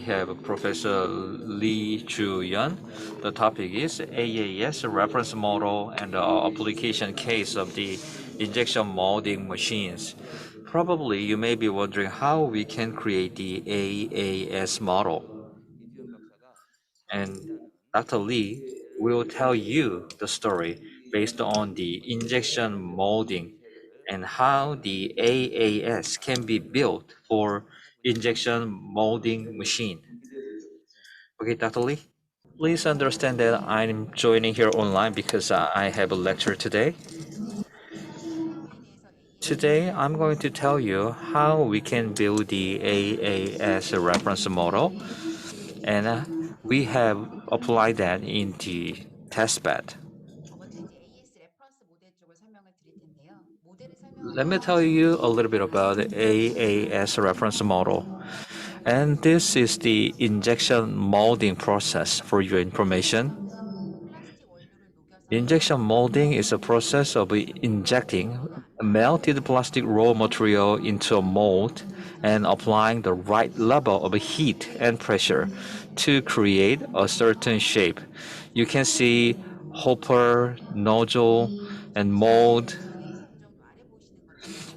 have Professor Lee Yeon. The topic is AAS reference model and application case of the injection molding machines. Probably you may be wondering how we can create the AAS model. And Dr. Lee will tell you the story based on the injection molding and how the AAS can be built for injection molding machine. Okay, Dr. Lee, please understand that I'm joining here online because I have a lecture today. Today, I'm going to tell you how we can build the AAS reference model, and we have applied that in the testbed. Let me tell you a little bit about the AAS reference model. And this is the injection molding process for your information. Injection molding is a process of injecting melted plastic raw material into a mold and applying the right level of heat and pressure to create a certain shape. You can see hopper, nozzle, and mold.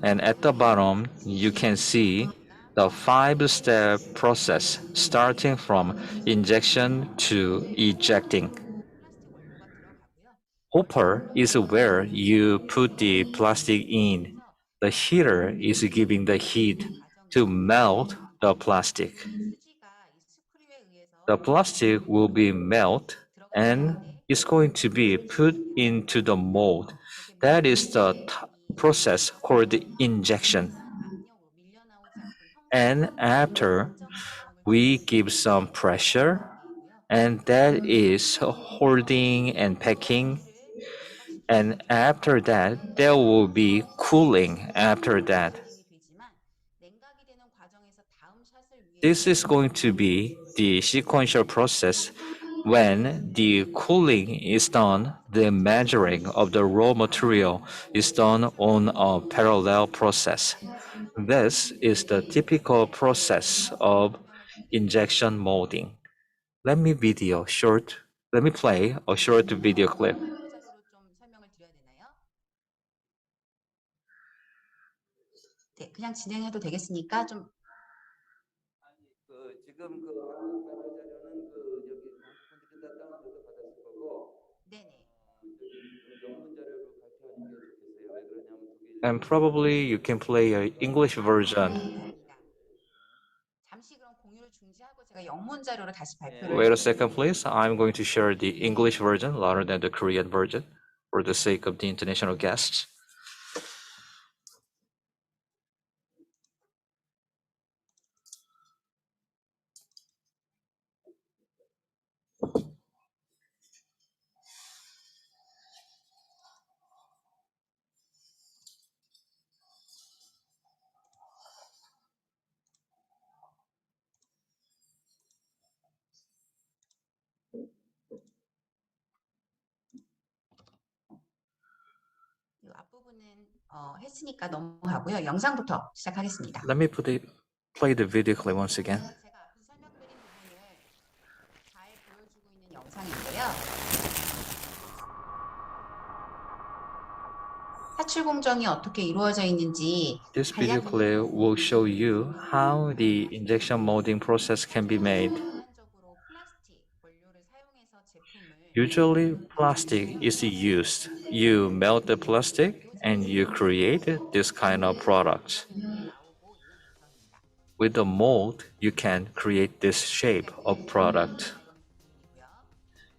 And at the bottom, you can see the 5-step process starting from injection to ejecting. Hopper is where you put the plastic in. The heater is giving the heat to melt the plastic. The plastic will be melt and is going to be put into the mold. That is the process called injection. And after we give some pressure, and that is holding and packing. And after that, there will be cooling after that. This is going to be the sequential process. When the cooling is done, the measuring of the raw material is done on a parallel process. This is the typical process of injection molding. Let me play a short video clip. 네, 그냥 진행해도 되겠습니까? 좀 지금 한국 발표 자료는 여기 컴퓨터 다운로드 받았을 거고. 네네. 영문 자료로 발표하는 게 좋겠어요. 왜 그러냐면 And probably you can play an English version. 잠시 그럼 공유를 중지하고 제가 영문 자료로 다시 발표를. Wait a second, please. I'm going to share the English version rather than the Korean version for the sake of the international guests. 이 앞부분은 했으니까 넘어가고요. 영상부터 시작하겠습니다. Let me play the video clip once again. 제가 앞에서 설명드린 부분을 잘 보여주고 있는 영상인데요. 사출 공정이 어떻게 이루어져 있는지 This video clip will show you how the injection molding process can be made. Usually, plastic is used. You melt the plastic and you create this kind of product. With the mold, you can create this shape of product.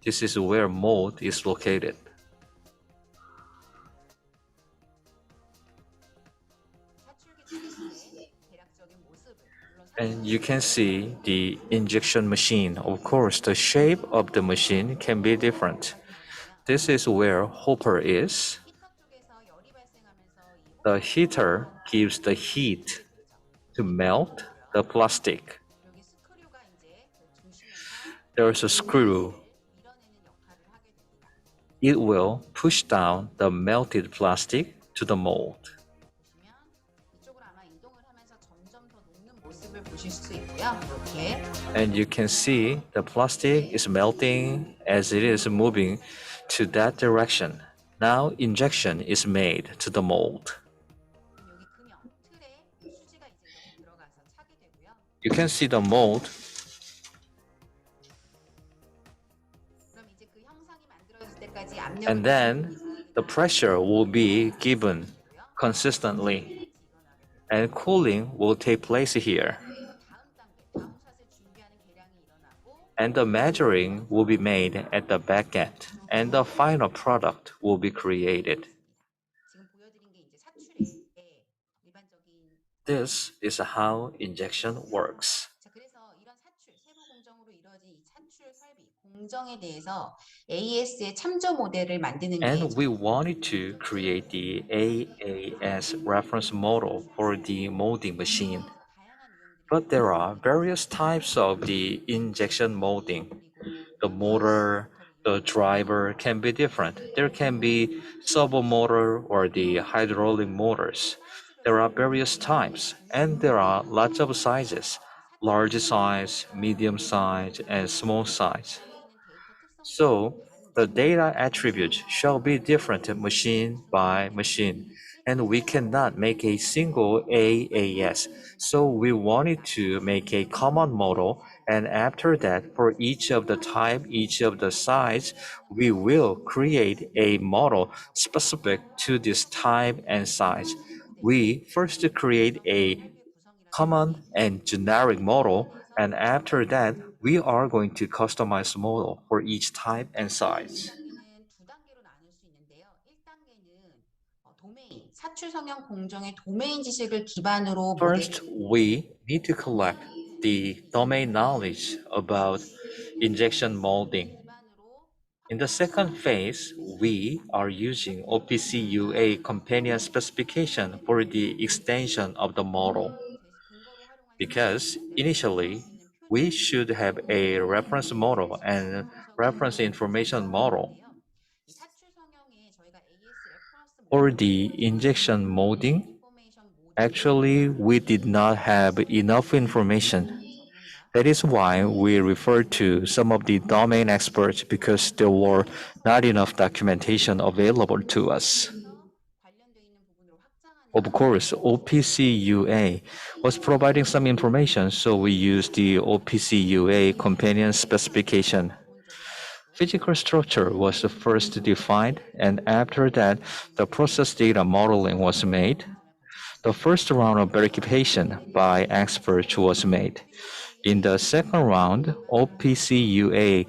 This is where mold is located. And you can see the injection machine. Of course, the shape of the machine can be different. This is where hopper is. The heater gives the heat to melt the plastic. There's a screw. It will push down the melted plastic to the mold. 보실 수 있고요. 있고요. 이렇게. And you can see the plastic is melting as it is moving to that direction. Now injection is made to the mold. 그럼 여기 금형, 틀에 수지가 이제 이렇게 들어가서 차게 되고요. You can see the mold, 그럼 이제 그 형상이 만들어질 때까지 압력을 and then the pressure will be given 주고요. consistently, 일어나게 되고. and cooling will take place here. 또 다음 단계, 다음 샷을 준비하는 계량이 일어나고 And the measuring will be made at the back end, and the final product will be created. 지금 보여드린 게 이제 사출의 일반적인 This is how injection works. 자, 그래서 이런 사출, 세부 공정으로 이루어진 이 사출 설비, 공정에 대해서 AES의 참조 모델을 만드는 게 And we wanted to create the AAS reference model for the molding machine. 다양한 유형들이 But there are various types of the injection molding. 그리고 The motor, the driver can be different. There can be servo motor or the hydraulic motors. There are various types, and there are lots of sizes, large size, medium size, and small size. 있는 데이터 특성에 So, 다른 the data attributes shall be different machine by machine, and we cannot make a single AAS. So we wanted to make a common model, and after that, for each of the type, each of the size, we will create a model specific to this type and size. We first create a common and generic model, and after that, we are going to customize model for each type and size. 1단계는 두 단계로 나눌 수 있는데요. 1단계는 도메인, 사출 성형 공정의 도메인 지식을 기반으로 First, we need to collect the domain knowledge about injection molding. In the second phase, we are using OPC-UA companion specification for the extension of the model. Because initially, we should have a reference model and reference information model. 이 사출 성형에 저희가 AS 레퍼런스 For the injection molding, 인포메이션 모델 actually, we did not have enough information. 전문가 That is why we referred to some of the domain experts because there were not enough documentation available to us. 관련되어 있는 부분으로 확장하는 Of course, OPC-UA was providing some information, so we used the OPC-UA companion specification. Physical structure was first defined, and after that, the process data modeling was made. The first round of verification by experts was made. In the second round, OPC-UA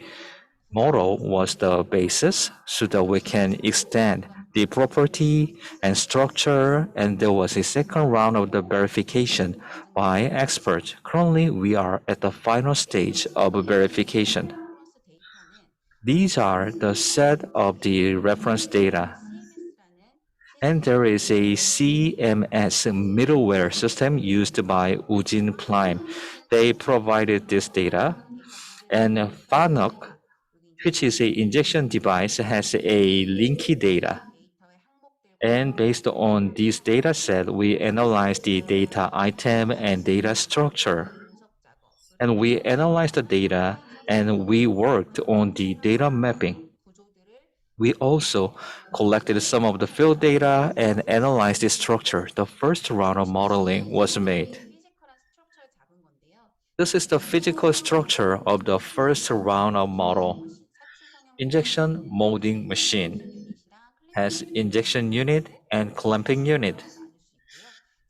model was the basis so that we can extend the property and structure, and there was a second round of the verification by experts. Currently, we are at the final stage of verification. 레퍼런스 데이터는 These are the set of the reference data. CMS라는 And there is a CMS middleware system used by Ujin Prime. They provided this data. And FANUC, which is an injection device, has a linky data. 데이터의 항목들과 And based on this data set, we analyze the data item and data structure. 분석 작업 And we analyzed the data and we worked on the data mapping. 구조들을 We also collected some of the field data and analyzed the structure. The first round of modeling was made. 피지컬한 스트럭처를 잡은 건데요. This is the physical structure of the first round of model. 사출 성형 Injection molding machine 유닛이랑 has injection unit and clamping unit. 나눌 수 있고요.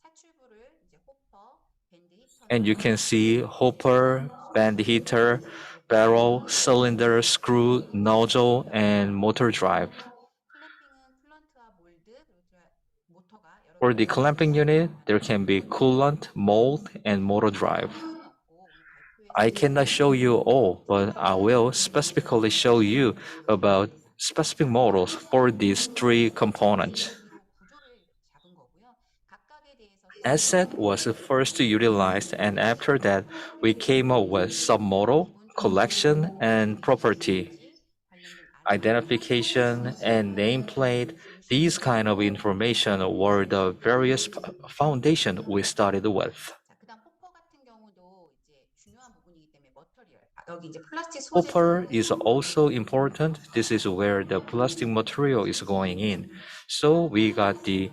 사출부를 이제 호퍼, 밴드 히터 And you can see hopper, band heater, barrel, cylinder, screw, nozzle, and motor drive. 클램핑은 플런트와 몰드 그리고 모터가 여러 For the clamping unit, there can be coolant, mold, and motor drive. 수는 없고 오늘 발표에 I cannot show you all, but I will specifically show you about specific models for these three components. 구조를 잡은 거고요. 각각에 대해서 Asset was first utilized, and after that, we came up with submodel, collection, and property. 관련된 Identification and nameplate, these kind of information were the various foundation we started with. 자, 그다음 호퍼 같은 경우도 이제 여기 이제 플라스틱 소재 Copper is also important. This is where the plastic material is going in. So we got the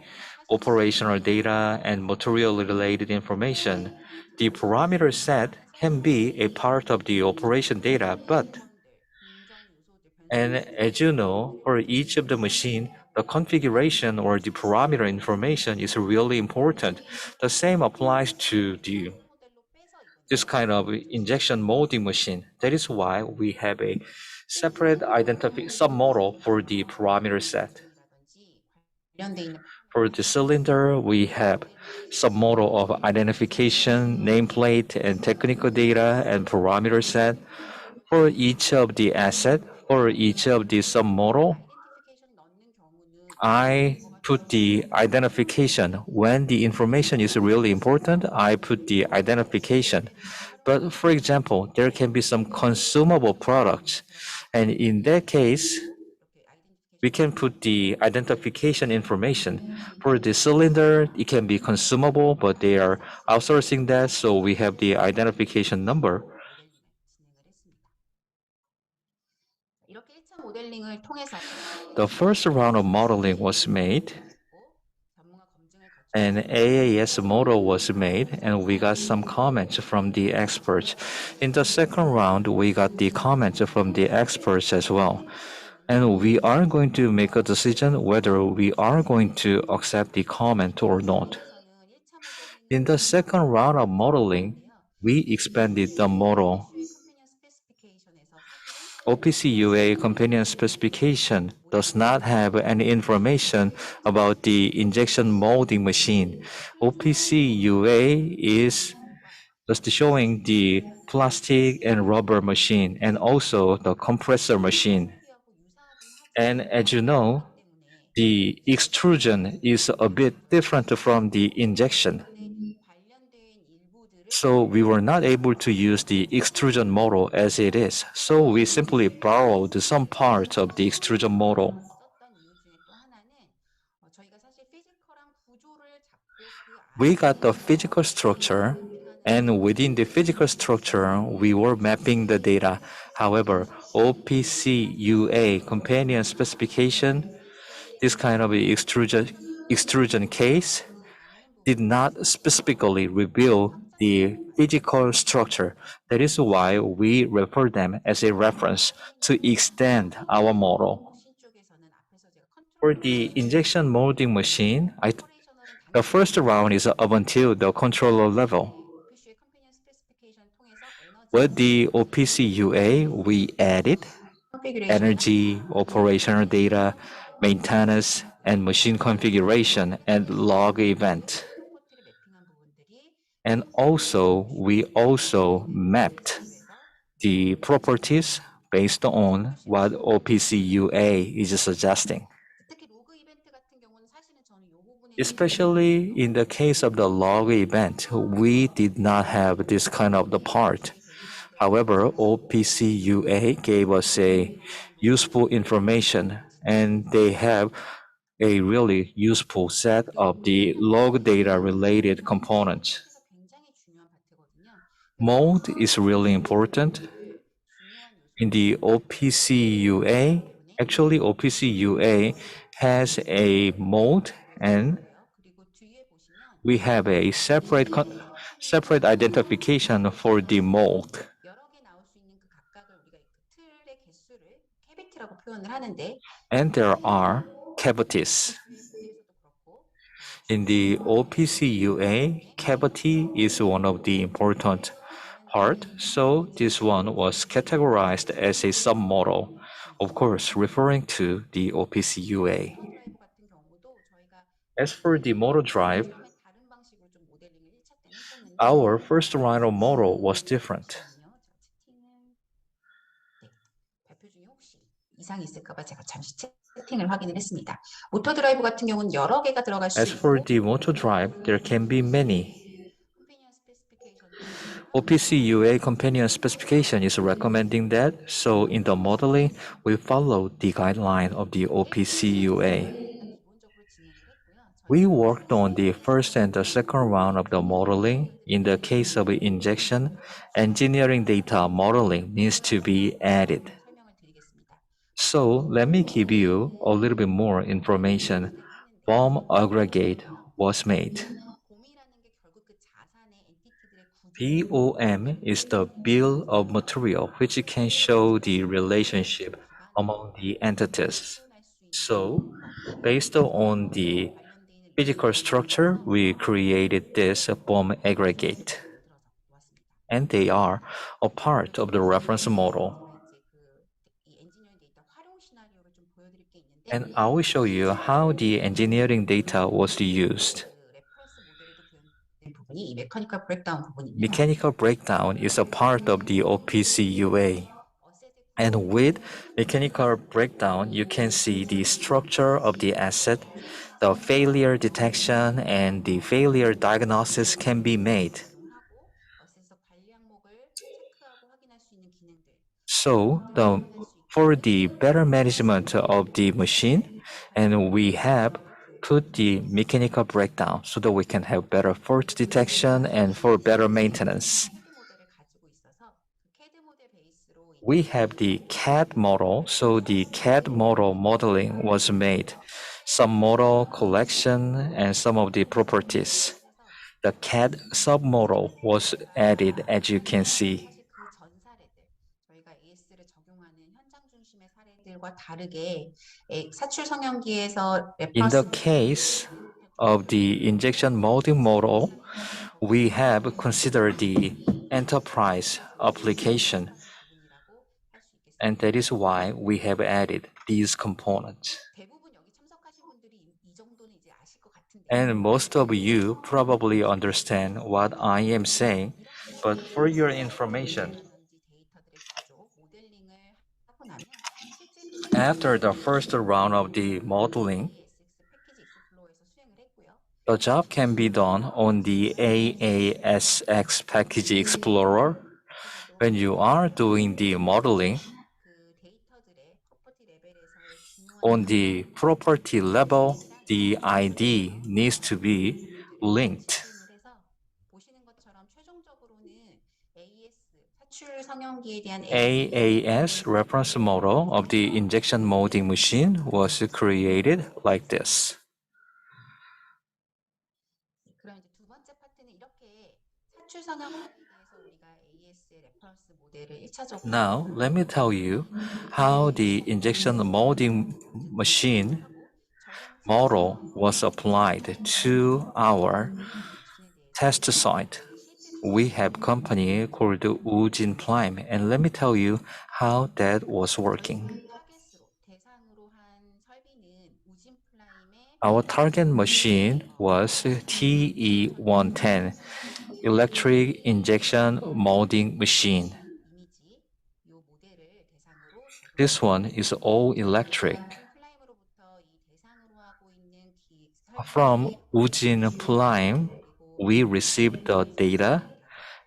operational data and material related information. The parameter set can be a part of the operation data, but and as you know, for each of the machine, the configuration or the parameter information is really important. The same applies to this kind of injection molding machine. That is why we have a separate submodel for the parameter set. 관련돼 있는 For the cylinder, we have submodel of identification, nameplate, and technical data and parameter set. For each of the asset, for each of the submodel, 아이덴티피케이션 넣는 경우는 I put the identification. When the information is really important, I put the identification. But for example, there can be some consumable products. And in that case, we can put the identification information. For the cylinder, it can be consumable, but they are outsourcing that, so we have the identification number. 이렇게 1차 모델링을 통해서 The first round of modeling was made, 전문가 검증을 거쳐 an AAS model was made, and we got some comments from the experts. In the second round, we got the comments from the experts as well. And we are going to make a decision whether we are going to accept the comment or not. In the second round of modeling, we expanded the model. OPC-UA companion specification does not have any information about the injection molding machine. OPC-UA is just showing the plastic and rubber machine and also the compressor machine. And as you know, the extrusion is a bit different from the injection. So we were not able to use the extrusion model as it is. So we simply borrowed some parts of the extrusion model. We got the physical structure, and within the physical structure, we were mapping the data. However, OPC-UA companion specification, this kind of extrusion case, did not specifically reveal the physical structure. That is why we refer them as a reference to extend our model. For the injection molding machine, the first round is up until the controller level. With the OPC-UA, we added energy, operational data, maintenance, and machine configuration and log event. And also, we also mapped the properties based on what OPC-UA is suggesting. Especially in the case of the log event, we did not have this kind of the part. However, OPC-UA gave us a useful information, and they have a really useful set of the log data related components. Mold is really important. In the OPC-UA, actually OPC-UA has a mold, and we have a separate identification for the mold. And there are cavities. In the OPC-UA, cavity is one of the important part, so this one was categorized as a submodel, of course, referring to the OPC-UA. As for the motor drive, our first Rhino model was different. 이상이 있을까봐 제가 잠시 채팅을 확인을 했습니다. 모터 드라이브 같은 경우는 여러 개가 들어갈 수 As for the motor drive, there can be many. OPC-UA companion specification is recommending that, so in the modeling, we follow the guideline of the OPC-UA. We worked on the first and the second round of the modeling. In the case of injection, engineering data modeling needs to be added. 설명을 드리겠습니다. So let me give you a little bit more information. BOM aggregate was made. 봄이라는 게 결국 그 자산의 엔티티들의 구조. BOM is the bill of material which can show the relationship among the entities. So, based on the physical structure, we created this BOM aggregate. And they are a part of the reference model. And I will show you how the engineering data was used. Mechanical breakdown is a part of the OPCUA. And with mechanical breakdown, you can see the structure of the asset, the failure detection, and the failure diagnosis can be made. So, for the better management of the machine, and we have put the mechanical breakdown so that we can have better fault detection and for better maintenance. We have the CAD model, so the CAD model modeling was made. Some model collection and some of the properties. The CAD submodel was added, as you can see. 저희가 AS를 적용하는 현장 중심의 사례들과 다르게 사출 성형기에서 In the case of the injection molding model, we have considered the enterprise application, and that is why we have added these components. 대부분 여기 참석하신 분들이 이 정도는 이제 아실 것 같은데. And most of you probably understand what I am saying, but for your information, after the first round of the modeling, the job can be done on the AAS Package Explorer. When you are doing the modeling, on the property level, the ID needs to be linked. AAS reference model of the injection molding machine was created like this. 그럼 이제 두 번째 파트는 이렇게 사출 성형기에 대해서 우리가 AS의 레퍼런스 모델을 1차적으로 Now, let me tell you how the injection molding machine model was applied to our test site. We have company called Ujin Prime, and let me tell you how that was working. 대상으로 한 설비는 우진 플라임의 Our target machine was TE110, electric injection molding machine. 이미지 이 모델을 대상으로 This one is all electric. 플라임으로부터 이 대상으로 하고 있는 From Ujin Prime, we received the data,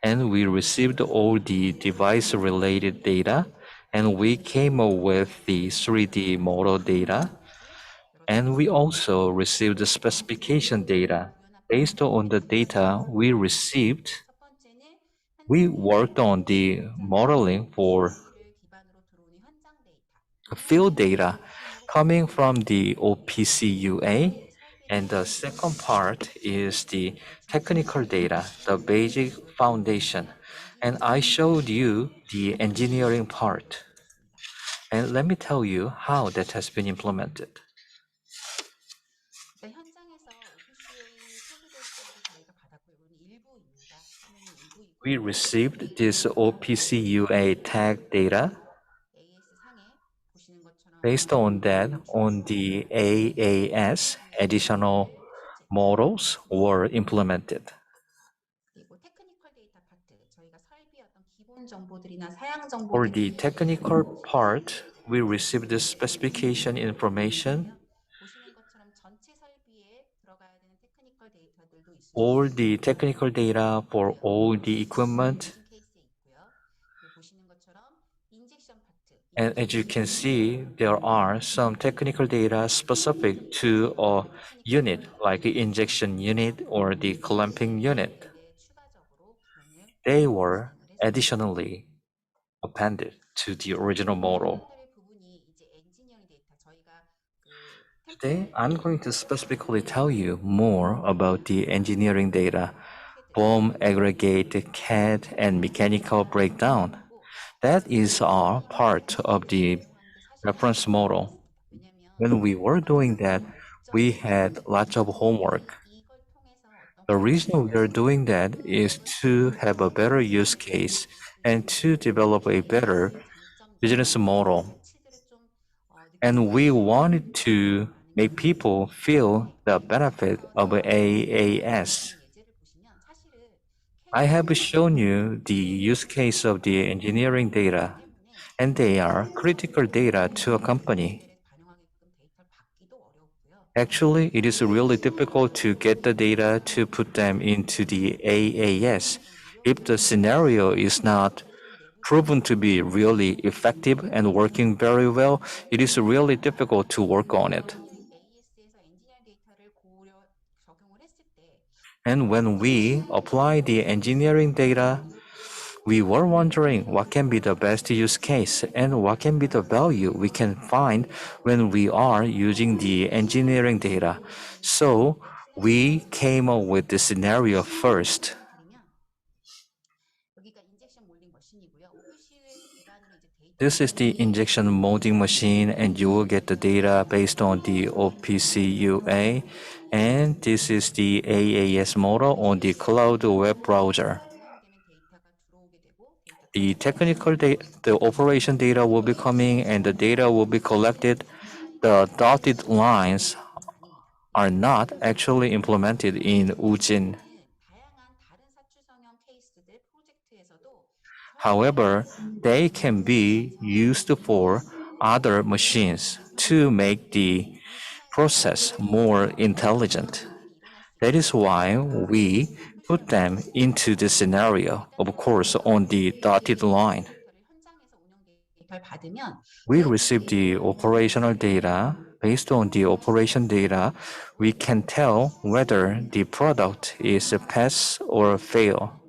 and we received all the device-related data, and we came up with the 3D model data, and we also received the specification data. Based on the data we received, 첫 번째는 we worked on the modeling for 기반으로 들어오는 현장 데이터 field data coming from the OPCUA, and the second part is the technical data, the basic foundation. And I showed you the engineering part. And let me tell you how that has been implemented. 현장에서 OPCUA 태그 데이터를 저희가 받았고 이거는 일부입니다. 화면이 일부이고 We received this OPCUA tag data. AS 상에 보시는 것처럼 Based on that, on the AAS, additional models were implemented. 그리고 테크니컬 데이터 파트 저희가 설비 어떤 기본 정보들이나 사양 For 정보들 the technical part, we received the specification information. 보시는 것처럼 전체 설비에 들어가야 되는 테크니컬 데이터들도 있을 수 All the technical data for all the equipment. 있는 케이스에 있고요. 그리고 보시는 것처럼 인젝션 파트. And as you can see, there are some technical data specific to a unit, like the injection unit or the clamping unit. 네, 추가적으로 구현을 They were 진행을 했습니다. additionally appended to the original model. 설명드릴 부분이 이제 엔지니어링 데이터 저희가 그 Today, 템플릿 I'm going to specifically tell you more about the engineering data, BOM, aggregate, CAD, and mechanical breakdown. That is all part of the reference model. When we were doing that, we had lots of homework. The reason we are doing that is to have a better use case and to develop a better business model. And we wanted to make people feel the benefit of AAS. I have shown you the use case of the engineering data, and they are critical data to a company. Actually, it is really difficult to get the data to put them into the AAS if the scenario is not proven to be really effective and working very well. It is really difficult to work on it. And when we apply the engineering data, we were wondering what can be the best use case and what can be the value we can find when we are using the engineering data. So we came up with the scenario first. This is the injection molding machine, and you will get the data based on the OPC-UA. And this is the AAS model on the cloud web browser. The the operation data will be coming and the data will be collected. The dotted lines are not actually implemented in Ujin. However, they can be used for other machines to make the process more intelligent. That is why we put them into the scenario, of course, on the dotted line. We receive the operational data. Based on the operation data, we can tell whether the product is a pass or fail.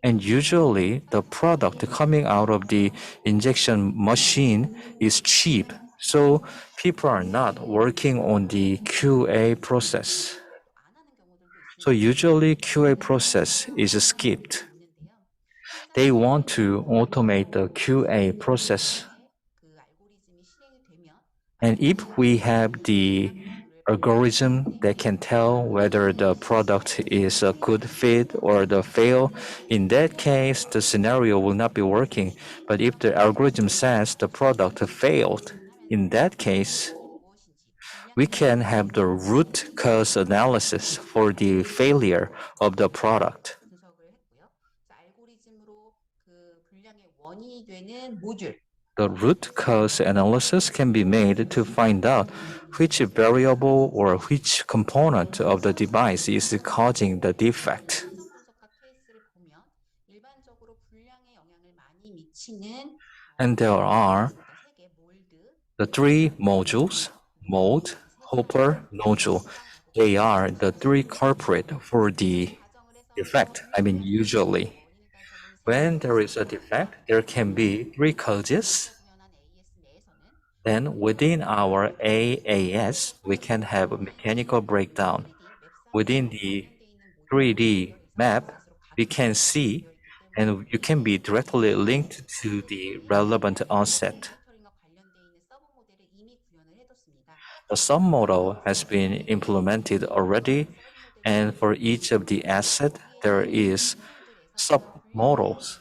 And usually, the product coming out of the injection machine is cheap, so people are not working on the QA process. So usually QA process is skipped. They want to automate the QA process. And if we have the algorithm that can tell whether the product is a good fit or the fail, in that case, the scenario will not be working. But if the algorithm says the product failed, in that case, we can have the root cause analysis for the failure of the product. The root cause analysis can be made to find out which variable or which component of the device is causing the defect. And there are the three modules: mold, hopper, nodule. They are the three culprit for the defect. Usually. When there is a defect, there can be three causes. Then within our AAS, we can have a mechanical breakdown. Within the 3D map, we can see and you can be directly linked to the relevant asset. The submodel has been implemented already, and for each of the asset, there is submodels.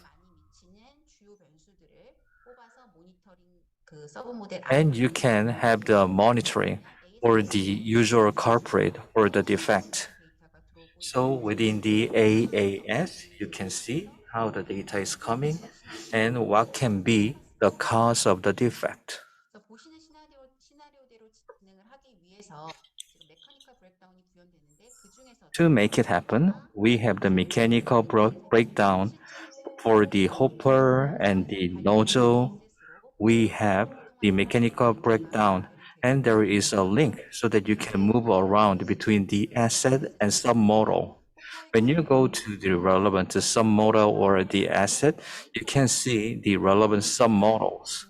And you can have the monitoring for the usual culprit or the defect. So within the AAS, you can see how the data is coming and what can be the cause of the defect. To make it happen, we have the mechanical breakdown For the hopper and the nozzle, we have the mechanical breakdown, and there is a link so that you can move around between the asset and submodel. When you go to the relevant submodel or the asset, you can see the relevant submodels.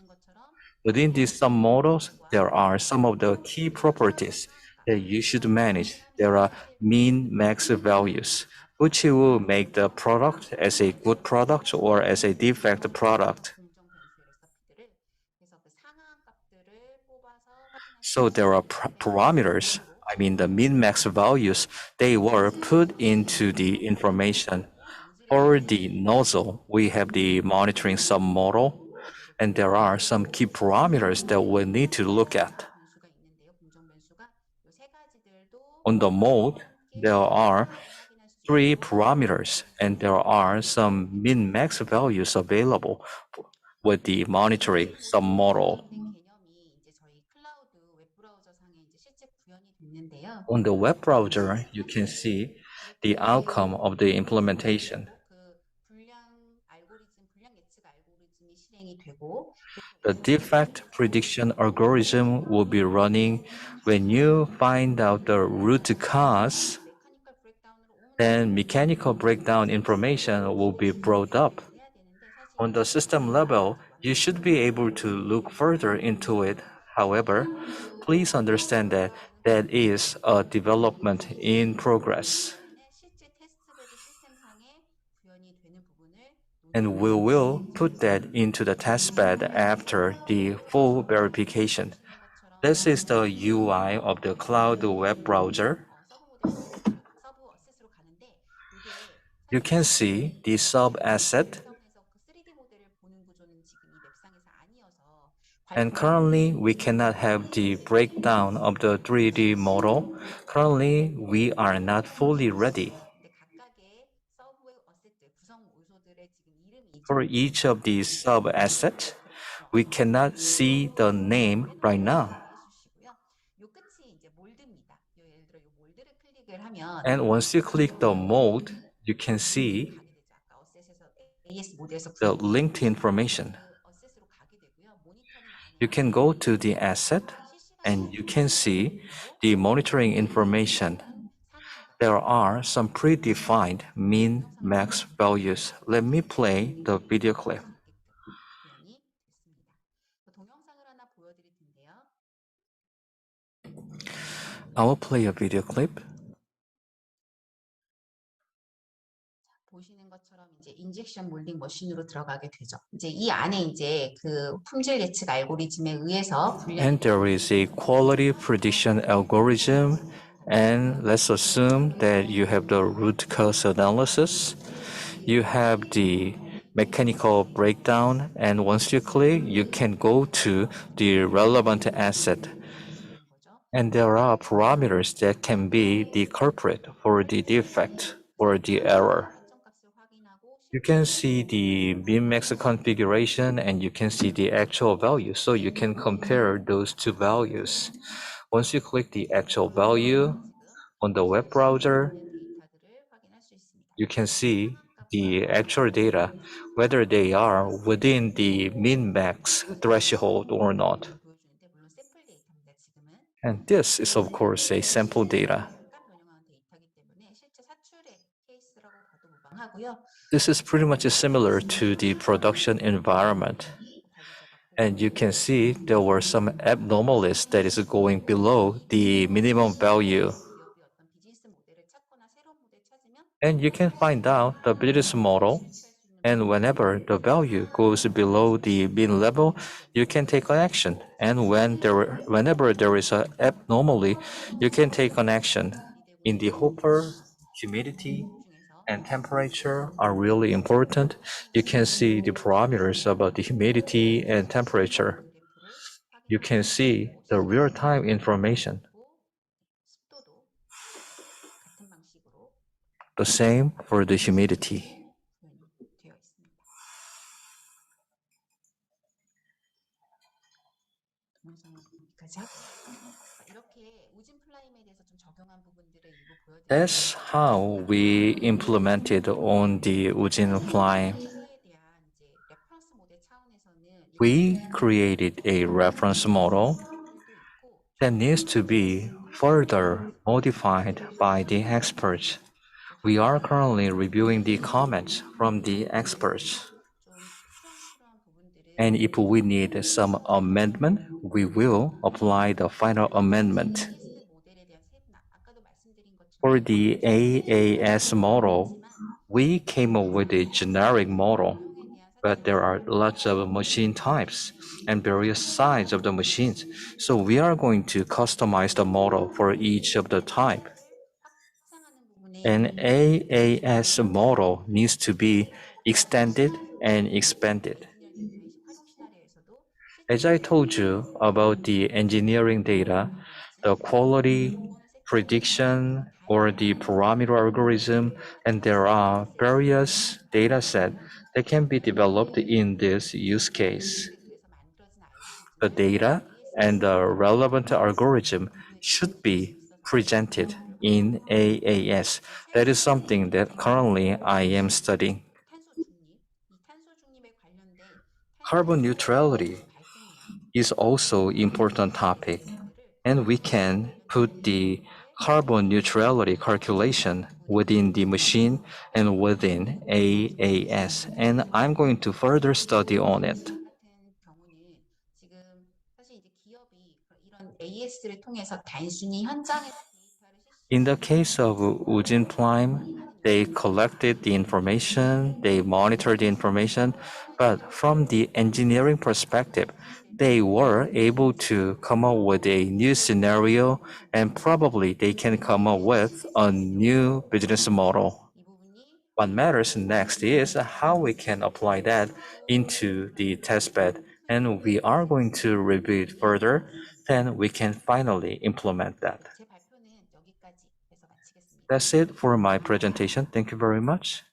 Within these submodels, there are some of the key properties that you should manage. There are mean max values, which will make the product as a good product or as a defect product. So there are parameters, I mean the min max values, they were put into the information. For the nozzle, we have the monitoring submodel, and there are some key parameters that we need to look at. On the mode, there are 3 parameters, and there are some min max values available with the monitoring submodel. On the web browser, you can see the outcome of the implementation. The defect prediction algorithm will be running when you find out the root cause, then mechanical breakdown information will be brought up. On the system level, you should be able to look further into it. However, please understand that that is a development in progress. And we will put that into the testbed after the full verification. This is the UI of the cloud web browser. You can see the sub-asset. And currently, we cannot have the breakdown of the 3D model. Currently, we are not fully ready. For each of these sub-assets, we cannot see the name right now. And once you click the mode, you can see the linked information. You can go to the asset and you can see the monitoring information. There are some predefined min max values. Let me play the video clip. I will play a video clip. 보시는 것처럼 이제 인젝션 몰딩 머신으로 들어가게 되죠. 이제 이 안에 이제 그 품질 예측 알고리즘에 의해서 And there is a quality prediction algorithm. And let's assume that you have the root cause analysis. You have the mechanical breakdown. And once you click, you can go to the relevant asset. And there are parameters that can be the culprit for the defect or the error. You can see the min-max configuration and you can see the actual value. So you can compare those two values. Once you click the actual value on the web browser, you can see the actual data, whether they are within the min-max threshold or not. And this is, of course, a sample data. This is pretty much similar to the production environment. And you can see there were some abnormalities that is going below the minimum value. And you can find out the business model. And whenever the value goes below the mean level, you can take an action. And whenever there is an abnormality, you can take an action. In the hopper, humidity, and temperature are really important. You can see the parameters about the humidity and temperature. You can see the real-time information. The same for the humidity. That's how we implemented on the Ujin Fly. We created a reference model that needs to be further modified by the experts. We are currently reviewing the comments from the experts. 좀 추정스러운 부분들을 And if we need some amendment, we will apply the final amendment. AAS 모델에 대한 세분화, 아까도 말씀드린 것처럼 For the AAS model, we came up with a generic model, but there are lots of machine types and various sizes of the machines. So we are going to customize the model for each of the type. 확장하는 부분에 An AAS model needs to be extended and expanded. 인열 데이터의 활용 시나리오에서도 As I told you about the engineering data, the quality prediction or the parameter algorithm, and there are various data sets that can be developed in this use case. 그래서 만들어진 The 알고리즘을 data and the relevant algorithm should be presented in AAS. That is something that currently I am studying. 탄소 중립, 이 탄소 중립에 관련된 Carbon neutrality 발생량 is also important topic, and we can put the carbon neutrality calculation within the machine and within AAS, and I'm going to further study on it. 같은 경우는 지금 사실 이제 기업이 이런 AS를 통해서 단순히 현장에서 데이터를 In the case of Ujin Prime, they collected the information, they monitored the information, but from the engineering perspective, they were able to come up with a new scenario and probably they can come up with a new business model. 이 부분이 What matters next is how we can apply that into the testbed, and we are going to review it further, then we can finally implement that. 제 발표는 여기까지 해서 마치겠습니다. That's it for my presentation. Thank you very much.